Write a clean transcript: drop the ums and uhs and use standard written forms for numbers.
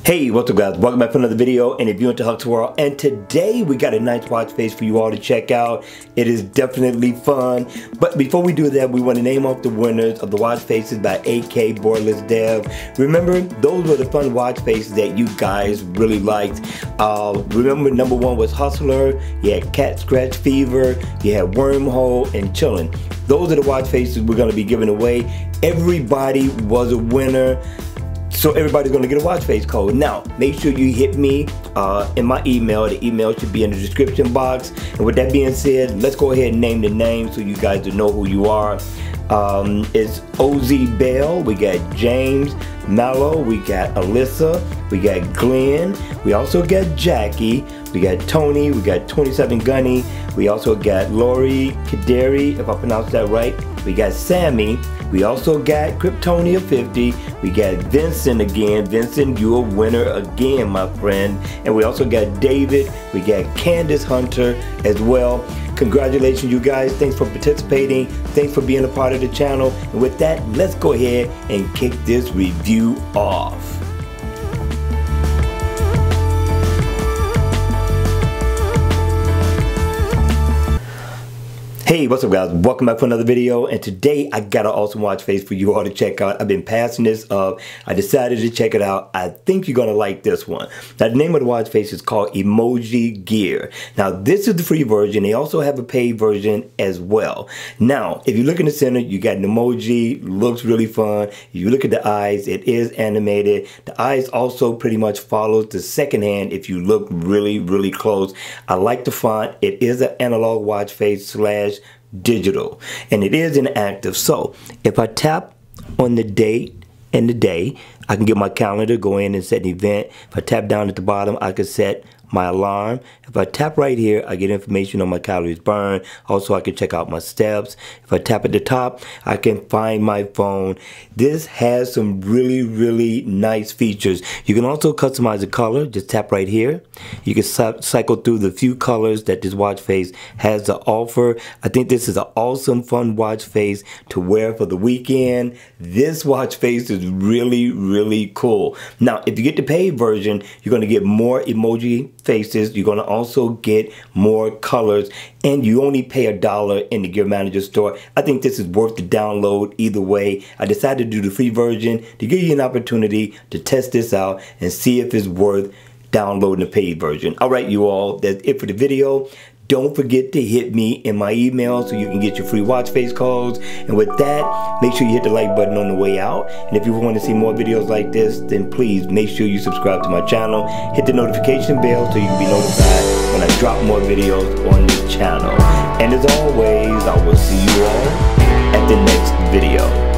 Hey, what's up guys? Welcome back to another video, and if you're into Huck's World, and today we got a nice watch face for you all to check out. It is definitely fun, but before we do that, we want to name off the winners of the watch faces by AK Borderless Dev. Remember, those were the fun watch faces that you guys really liked. Remember, number one was Hustler, you had Cat Scratch Fever, you had Wormhole, and Chillin'. Those are the watch faces we're going to be giving away. Everybody was a winner. So everybody's going to get a watch face code. Now, make sure you hit me in my email. The email should be in the description box. And with that being said, let's go ahead and name the name so you guys will know who you are. It's OZ Bell, we got James Mallow, we got Alyssa, we got Glenn, we also got Jackie, we got Tony, we got 27 Gunny, we also got Lori Kaderi, if I pronounced that right, we got Sammy, we also got Kryptonia 50, we got Vincent again. Vincent, you're a winner again, my friend. And we also got David, we got Candace Hunter as well. Congratulations, you guys. Thanks for participating. Thanks for being a part of the channel. And with that, let's go ahead and kick this review off. Hey, what's up guys? Welcome back for another video, and today I got an awesome watch face for you all to check out. I've been passing this up. I decided to check it out. I think you're gonna like this one. Now the name of the watch face is called Emoji Gear. Now this is the free version. They also have a paid version as well. Now if you look in the center, you got an emoji. Looks really fun. If you look at the eyes, it is animated. The eyes also pretty much follows the second hand if you look really close. I like the font. It is an analog watch face slash digital, and it is interactive. So if I tap on the date and the day, I can get my calendar, go in and set an event. If I tap down at the bottom, I can set my alarm. If I tap right here, I get information on my calories burned. Also, I can check out my steps. If I tap at the top, I can find my phone. This has some really nice features. You can also customize the color. Just tap right here. You can cycle through the few colors that this watch face has to offer. I think this is an awesome, fun watch face to wear for the weekend. This watch face is really cool. Now, if you get the paid version, you're going to get more emoji faces. You're going to also get more colors, and you only pay $1 in the Gear Manager store. I think this is worth the download either way. I decided to do the free version to give you an opportunity to test this out and see if it's worth downloading the paid version. Alright you all, that's it for the video. Don't forget to hit me in my email so you can get your free watch face codes. And with that, make sure you hit the like button on the way out. And if you want to see more videos like this, then please make sure you subscribe to my channel. Hit the notification bell so you can be notified when I drop more videos on this channel. And as always, I will see you all at the next video.